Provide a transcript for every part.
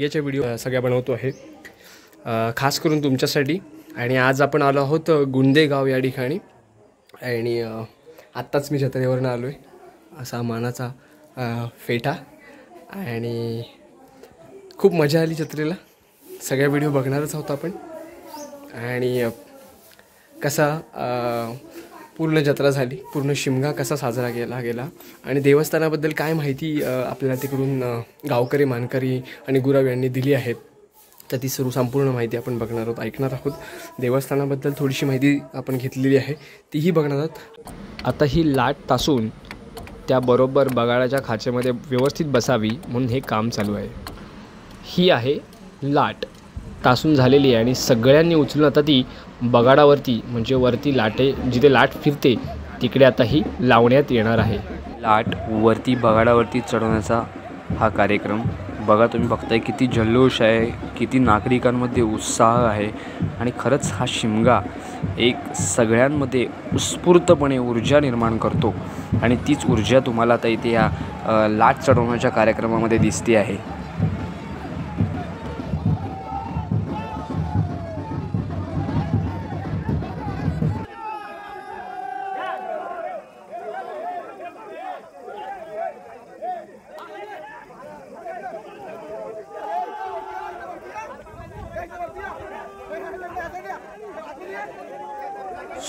शिमग्याच्या video सगळ्या बनवतो आहे, खास करून तुमच्यासाठी। आणि आज आपण आलो आहोत गुंदे गाव या ठिकाणी। आणि आत्ताच मी जत्रेवरून आलो आहे, असा मानाचा फेटा। आणि खूप मजा आली जत्रेला, सगळ्या व्हिडिओ बघणारच आहोत आपण। आणि कसा पूर्ण जत्रा झाली, पूर्ण शिमगा कसा साजरा केला गेला आणि देवस्थानाबद्दल काय माहिती आपल्याला तिकडून गावकरी मानकरी आणि गुरव यांनी दिली आहेत, तर ती संपूर्ण माहिती आपण बघणार आहोत, ऐकणार आहोत। देवस्थानाबद्दल थोडीशी माहिती आपण घेतलेली आहे, तीही बघणार आहोत। आता ही लाट तासून त्याबरोबर बगाडाच्या खाचेमध्ये व्यवस्थित बसावी म्हणून हे काम चालू आहे। ही आहे लाट तासून झालेली आहे आणि सगळ्यांनी उचलून आता ती बगाडावरती म्हणजे वरती लाटे जिथे लाट फिरते तिकडे आता ही लावण्यात येणार आहे। लाट वरती बगाडावरती चढवण्याचा हा कार्यक्रम बघा, तुम्ही बघताय किती जल्लोष आहे, किती नागरिकांमध्ये उत्साह आहे। आणि खरंच हा शिमगा एक सगळ्यांमध्ये उत्स्फूर्तपणे ऊर्जा निर्माण करतो आणि तीच ऊर्जा तुम्हाला आता इथे या लाट चढवण्याच्या कार्यक्रमामध्ये दिसते आहे।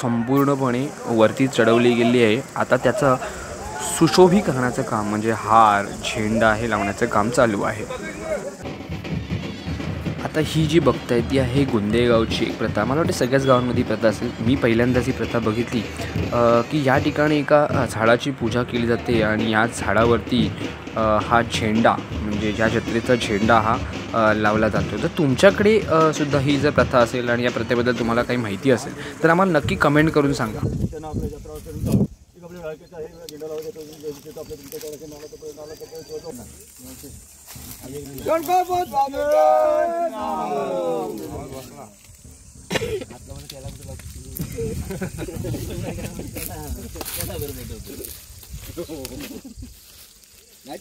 संपूर्णपणे वरती चढवली गेली आहे। आता त्याचं सुशोभीकरणाचं काम म्हणजे हार झेंडा हे लावण्याचं काम चालू आहे। आता ही जी बघताय ती आहे गुंदेगावची एक प्रथा। मला वाटतं सगळ्याच गावांमध्ये प्रथा असेल, मी पहिल्यांदाच ही प्रथा बघितली की या ठिकाणी एका झाडाची पूजा केली जाते आणि या झाडावरती हा झेंडा म्हणजे ज्या जत्रेचा झेंडा हा लावला जातो। तर तुमच्याकडे सुद्धा ही जर प्रथा असेल आणि या प्रथेबद्दल तुम्हाला काही माहिती असेल तर आम्हाला नक्की कमेंट करून सांगा।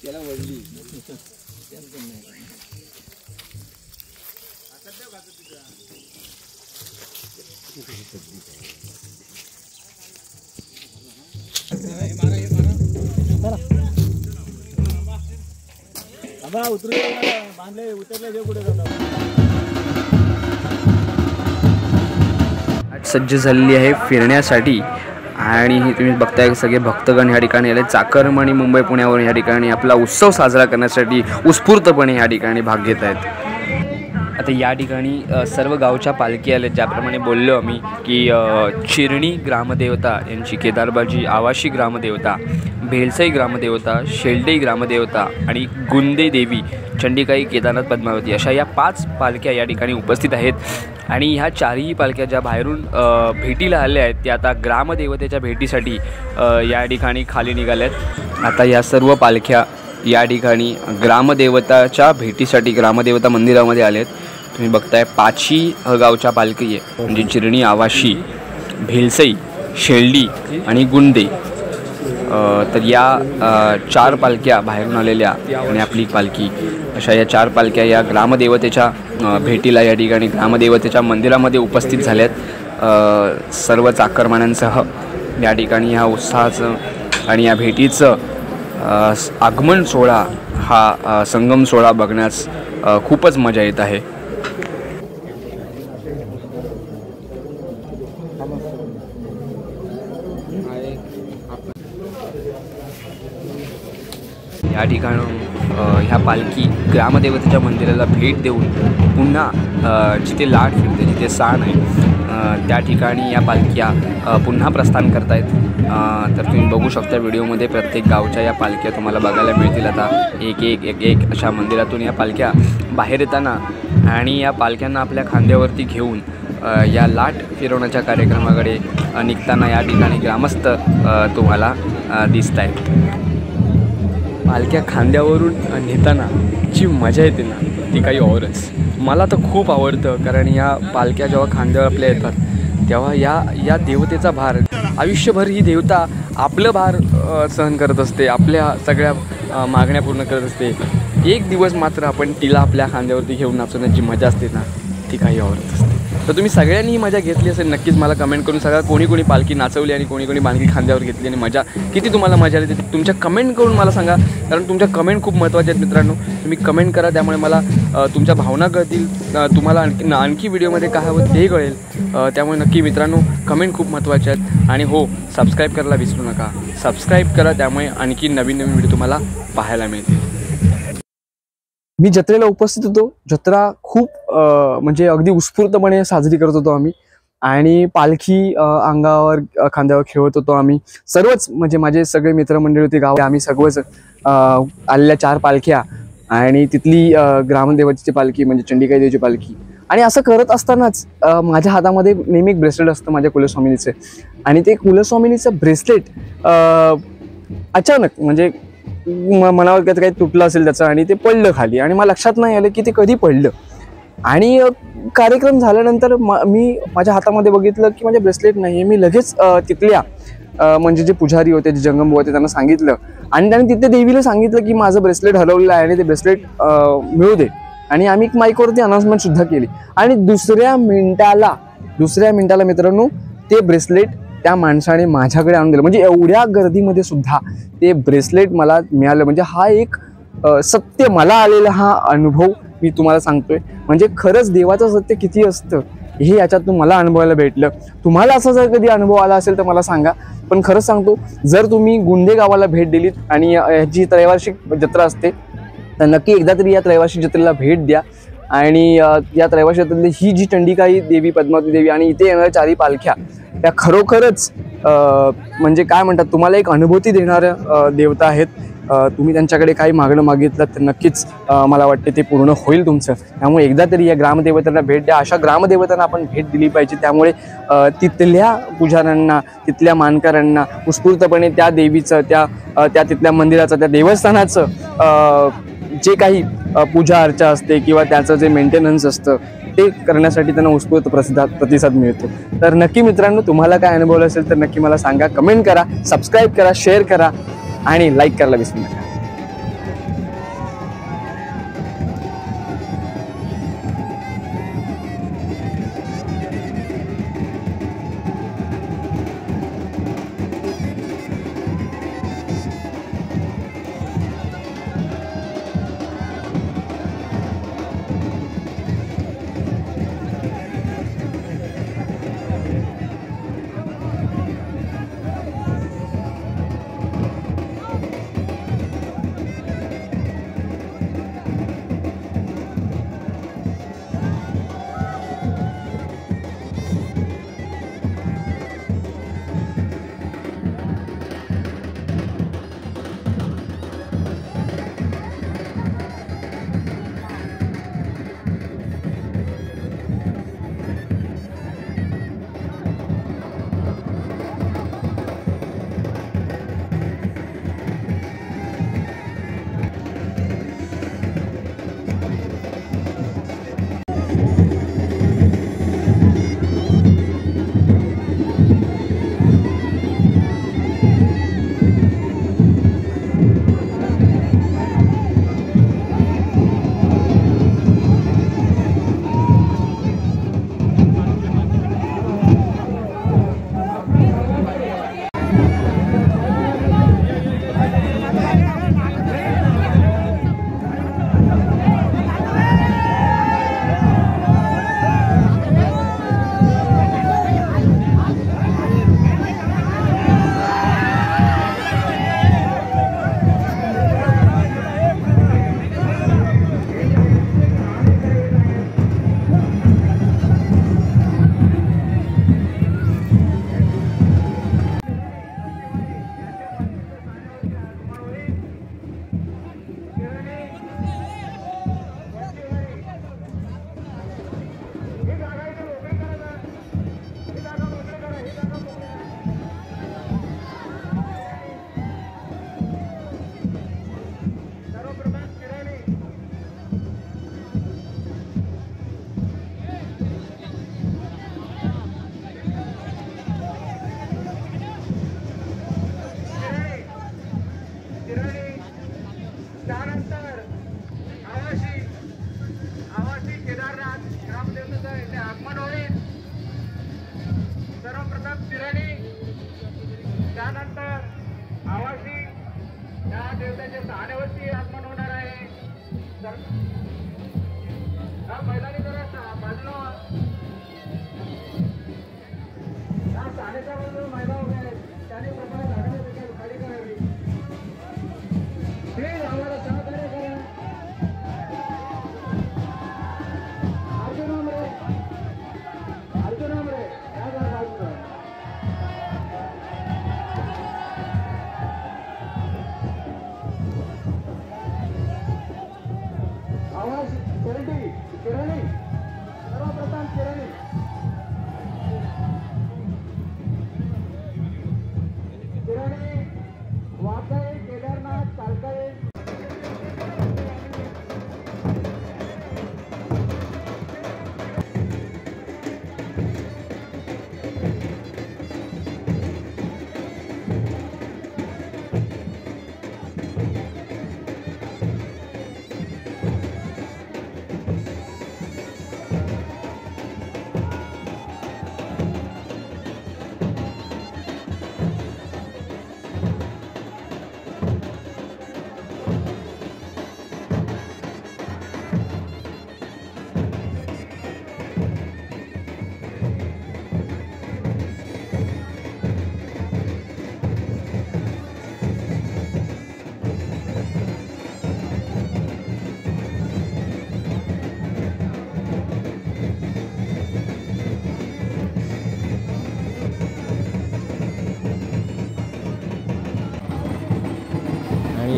त्याला वळली उतरू बांधले उतरले कुठे सज्ज झालेली आहे फिरण्यासाठी। आणि तुम्ही बघताय सगळे भक्तगण ह्या ठिकाणी आले, चाकरमानी मुंबई पुण्यावरून ह्या ठिकाणी आपला उत्सव साजरा करण्यासाठी उत्स्फूर्तपणे ह्या ठिकाणी भाग घेत आहेत। आता या ठिकाणी सर्व गावच्या पालखी आल्या, ज्याप्रमाणे बोललो आम्ही की चिरणी ग्रामदेवता यांची, केदारबाजी आवाशी ग्रामदेवता, भेलसई ग्रामदेवता, शेलडे ग्रामदेवता आणि गुंदे देवी, चंडिकाई, केदारनाथ, पद्मावती अशा या 5 पालख्या या ठिकाणी उपस्थित आहेत। आणि ह्या चारही पालख्या ज्या बाहेरून भेटीला आल्या आहेत त्या आता ग्रामदेवतेच्या भेटीसाठी या ठिकाणी खाली निघाल्यात। आता या सर्व पालख्या या ठिकाणी ग्रामदेवताच्या भेटीसाठी ग्रामदेवता मंदिरामध्ये आले आहेत। तुम्ही बघताय 5ही गावच्या पालखी आहे म्हणजे चिरणी, आवाशी, भेलसई, शेलडी आणि गुंदे। तर या 4 पालख्या बाहेरून आलेल्या आणि आपली पालखी अशा या 4 पालख्या या ग्रामदेवतेच्या भेटीला या ठिकाणी ग्रामदेवतेच्या मंदिरामध्ये उपस्थित झाल्यात। सर्व चाकरमान्यांसह या ठिकाणी ह्या उत्साहाचं आणि या भेटीचं आगमन सोहळा हा संगम सोहळा बघण्यास खूपच मजा येत आहे। या ठिकाणी ह्या पालखी ग्रामदेवतेच्या मंदिराला भेट देऊन पुन्हा जिथे लाट फिरते, जिथे सांड आहे त्या ठिकाणी या पालख्या पुन्हा प्रस्थान करतायत। तर तुम्ही बघू शकता व्हिडिओमध्ये प्रत्येक गावच्या या पालख्या तुम्हाला बघायला मिळतील। आता एक एक एक एक अशा मंदिरातून या पालख्या बाहेर येताना आणि या पालख्यांना आपल्या खांद्यावरती घेऊन या लाट फिरवण्याच्या कार्यक्रमाकडे निघताना या ठिकाणी ग्रामस्थ तुम्हाला दिसत आहेत। पालख्या खांद्यावरून नेताना जी मजा येते ना ती काही औरच। मला तर खूप आवडतं, कारण या पालख्या जेव्हा खांद्यावर आपल्या येतात तेव्हा या देवतेचा भार आयुष्यभर ही देवता आपलं भार सहन करत असते, आपल्या सगळ्या मागण्या पूर्ण करत असते। एक दिवस मात्र आपण तिला आपल्या खांद्यावरती घेऊन नाचवण्याची मजा असते ना, ती काही आवडत असते. तर तुम्ही सगळ्यांनी ही मजा घेतली असेल, नक्कीच मला कमेंट करून सांगा कोणी कोणी पालखी नाचवली आणि कोणी कोणी पालखी खांद्यावर घेतली आणि मजा किती तुम्हाला मजा आली ते तुमच्या कमेंट करून मला सांगा. कारण तुमच्या कमेंट खूप महत्त्वाच्या आहेत मित्रांनो. तुम्ही कमेंट करा, त्यामुळे मला तुमच्या भावना कळतील, तुम्हाला आणखी व्हिडिओमध्ये काय हवं ते कळेल. त्यामुळे नक्की मित्रांनो कमेंट खूप महत्त्वाचे आहेत. आणि हो, सबस्क्राईब करायला विसरू नका. सबस्क्राईब करा, त्यामुळे आणखी नवीन नवीन व्हिडिओ तुम्हाला पाहायला मिळतील. मी जत्रेला उपस्थित होतो. जत्रा खूप म्हणजे अगदी उत्स्फूर्तपणे साजरी करत होतो आम्ही. आणि पालखी अंगावर खांद्यावर खेळत होतो आम्ही सर्वच. म्हणजे माझे सगळे मित्रमंडळी होते गाव, आम्ही सर्वच आलेल्या 4 पालख्या आणि तिथली ग्रामदेवतेची पालखी म्हणजे चंडिकाई देवीची पालखी. आणि असं करत असतानाच माझ्या हातामध्ये नेहमी एक ब्रेसलेट असतं माझ्या कुलस्वामिनीचे. आणि ते कुलस्वामिनीचं ब्रेसलेट अचानक म्हणजे मनावर काही तुटलं असेल त्याचं आणि ते पडलं खाली. आणि मला लक्षात नाही आलं की ते कधी पडलं. आणि कार्यक्रम झाल्यानंतर मी माझ्या हातामध्ये बघितलं की माझे ब्रेसलेट नाही. मी लगेच तिथल्या म्हणजे जे पुजारी होते, जे जंगमबुवा होते, त्यांना सांगितलं. आणि त्यांनी तिथे देवीला सांगितलं की माझं ब्रेसलेट हरवलेलं आहे आणि ते ब्रेसलेट मिळू दे. आणि आम्ही माईकवरती अनाउन्समेंट सुद्धा केली. आणि दुसऱ्या मिनिटाला मित्रांनो ते ब्रेसलेट त्या माणसाने माझ्याकडे आणून दिलं. म्हणजे एवढ्या गर्दीमध्ये सुद्धा ते ब्रेसलेट मला मिळालं. म्हणजे हा एक सत्य मला आलेला हा अनुभव मी तुम्हाला सांगतोय. म्हणजे खरंच देवाचं सत्य किती असतं हे याच्यातून मला अनुभवायला भेटलं. तुम्हाला असा जर कधी अनुभव आला असेल तर मला सांगा. पण खरंच सांगतो, जर तुम्ही गुंदे गावाला भेट दिलीत आणि ह्याची त्रैवार्षिक जत्रा असते तर नक्की एकदा तरी या त्रैवार्षिक जत्रेला भेट द्या. आणि या त्रैवार्षिक जत्रेतली ही जी चंडिकाई देवी, पद्मावती देवी आणि इथे येणाऱ्या 4 पालख्या त्या खरोखरच म्हणजे काय म्हणतात, तुम्हाला एक अनुभूती देणाऱ्या देवता आहेत. तुम्ही त्यांच्याकडे काही मागणं मागितलं तर नक्कीच मला वाटते ते पूर्ण होईल तुमचं. त्यामुळे एकदा तरी या ग्रामदेवतांना भेट द्या. अशा ग्रामदेवतांना आपण भेट दिली पाहिजे. त्यामुळे तिथल्या पुजाऱ्यांना, तिथल्या मानकऱ्यांना उत्स्फूर्तपणे त्या देवीचं, त्या तिथल्या मंदिराचं, त्या देवस्थानाचं जे काही पूजा अर्चा असते किंवा त्याचं जे मेंटेनन्स असतं ते करण्यासाठी त्यांना उत्स्फूर्त प्रतिसाद मिळतो. तर नक्की मित्रांनो, तुम्हाला काय अनुभवलं असेल तर नक्की मला सांगा. कमेंट करा, सबस्क्राईब करा, शेअर करा आणि लाईक करायला विसरू नका.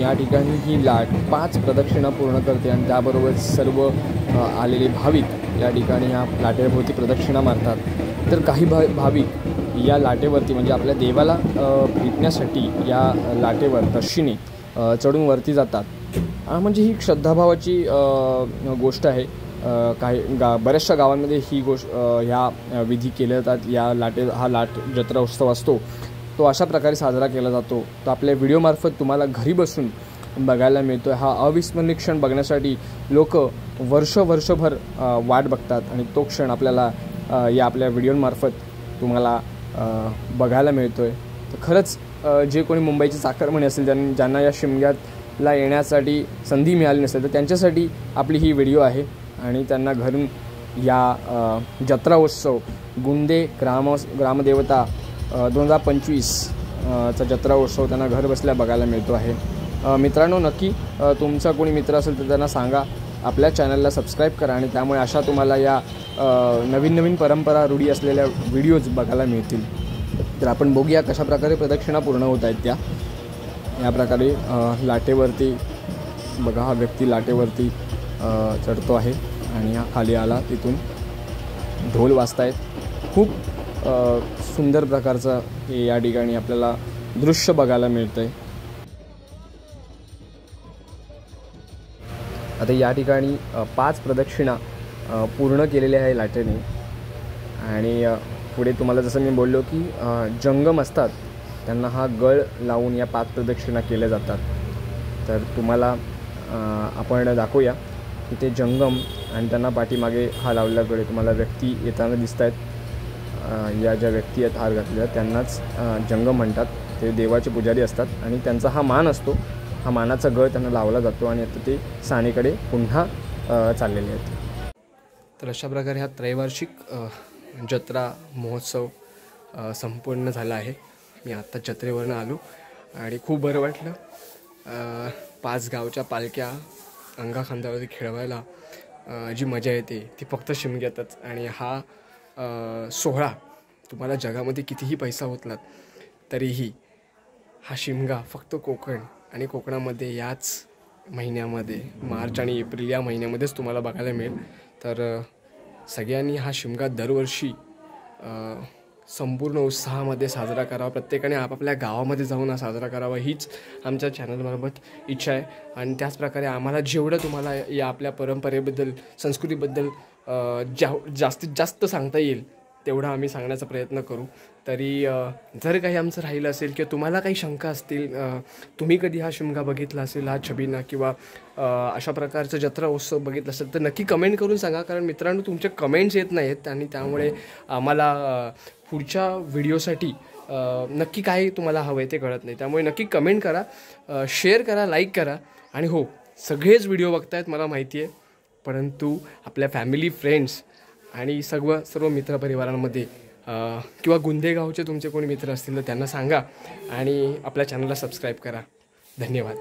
आणि या ठिकाणी ही लाट 5 प्रदक्षिणा पूर्ण करते आणि त्याबरोबर सर्व आलेले भाविक या ठिकाणी ह्या लाटेभोवती प्रदक्षिणा मारतात. तर काही भाविक या लाटेवरती म्हणजे आपल्या देवाला भेटण्यासाठी या लाटेवर दर्शिनी चढून वरती जातात. म्हणजे ही श्रद्धाभावाची गोष्ट आहे. काही बऱ्याचशा गावांमध्ये ही ह्या विधी केल्या जातात. हा लाट जत्रा उत्सव असतो तो अशा प्रकारे साजरा केला जातो. तो आपल्या व्हिडिओमार्फत तुम्हाला घरी बसून बघायला मिळतो. हा अविस्मरणीय क्षण बघण्यासाठी लोक वर्षभर वाट बघतात आणि तो क्षण आपल्याला या आपल्या व्हिडिओमार्फत तुम्हाला बघायला मिळतो आहे. तर खरंच जे कोणी मुंबईचे चाकरमानी असेल ज्यांना या शिमग्याला येण्यासाठी संधी मिळाली नसेल तर त्यांच्यासाठी आपली ही व्हिडिओ आहे आणि त्यांना घरून या जत्रा उत्सव गुंदे ग्रामदेवता 2025 चा जत्रा उत्सव त्यांना घर बसल्या बघायला मिळतो आहे. मित्रांनो, नक्की तुमचा कोणी मित्र असेल तर त्यांना सांगा आपल्या चॅनलला सबस्क्राईब करा आणि त्यामुळे अशा तुम्हाला या नवीन परंपरा रूढी असलेल्या व्हिडिओज बघायला मिळतील. तर आपण बघूया कशा प्रकारे प्रदक्षिणा पूर्ण होत आहेत त्या. या प्रकारे लाटेवरती बघा, हा व्यक्ती लाटेवरती चढतो आहे आणि हा खाली आला. तिथून ढोल वाजतायत. खूप सुंदर प्रकारचं हे या ठिकाणी आपल्याला दृश्य बघायला मिळतं आहे. आता या ठिकाणी 5 प्रदक्षिणा पूर्ण केलेल्या आहे लाटेने आणि पुढे तुम्हाला जसं मी बोललो की जंगम असतात त्यांना हा गळ लावून या 5 प्रदक्षिणा केल्या जातात. तर तुम्हाला आपण दाखवूया की ते जंगम आणि त्यांना पाठीमागे हा लावल्याकडे तुम्हाला व्यक्ती येताना दिसत आहेत. या ज्या व्यक्ती आहेत हार घातलेल्या त्यांनाच जंगम म्हणतात. ते देवाचे पुजारी असतात आणि त्यांचा हा मान असतो. हा मानाचा गळ त्यांना लावला जातो आणि आता ते सानेकडे पुन्हा चाललेले आहेत. तर अशा प्रकारे हा त्रैवार्षिक जत्रा महोत्सव संपूर्ण झाला आहे. मी आत्ता जत्रेवरनं आलो आणि खूप बरं वाटलं. 5 गावच्या पालख्या अंगाखांद्यावरती खेळवायला जी मजा येते ती फक्त शिमग्यातच. आणि हा सोहळा तुम्हाला जगामध्ये कितीही पैसा होतलात तरीही हा शिमगा फक्त कोकण आणि कोकणामध्ये याच महिन्यामध्ये मार्च आणि एप्रिल या महिन्यामध्येच तुम्हाला बघायला मिळेल. तर सगळ्यांनी हा शिमगा दरवर्षी संपूर्ण उत्साहामध्ये साजरा करावा. प्रत्येकाने आपापल्या गावामध्ये जाऊन हा साजरा करावा हीच आमच्या चॅनलमार्फत इच्छा आहे. आणि त्याचप्रकारे आम्हाला जेवढं तुम्हाला या आपल्या परंपरेबद्दल संस्कृतीबद्दल जास्तीत जास्त सांगता येईल तेवढं आम्ही सांगण्याचा प्रयत्न करू. तरी जर काही आमचं राहिलं असेल किंवा तुम्हाला काही शंका असतील, तुम्ही कधी हा शिमगा बघितला असेल, हा छबिना किंवा अशा प्रकारचं जत्रा उत्सव बघितला असेल तर नक्की कमेंट करून सांगा. कारण मित्रांनो तुमचे कमेंट्स येत नाहीत आणि त्यामुळे आम्हाला पुढच्या व्हिडिओसाठी नक्की काय तुम्हाला हवं आहे ते कळत नाही. त्यामुळे नक्की कमेंट करा, शेअर करा, लाईक करा. आणि हो, सगळेच व्हिडिओ बघतायत मला माहिती आहे, परंतु आपल्या फॅमिली फ्रेंड्स आणि सर्व मित्रपरिवारांमध्ये किंवा गुंदेगावचे तुमचे कोणी मित्र असतील तर त्यांना सांगा आणि आपल्या चॅनलला सबस्क्राईब करा. धन्यवाद.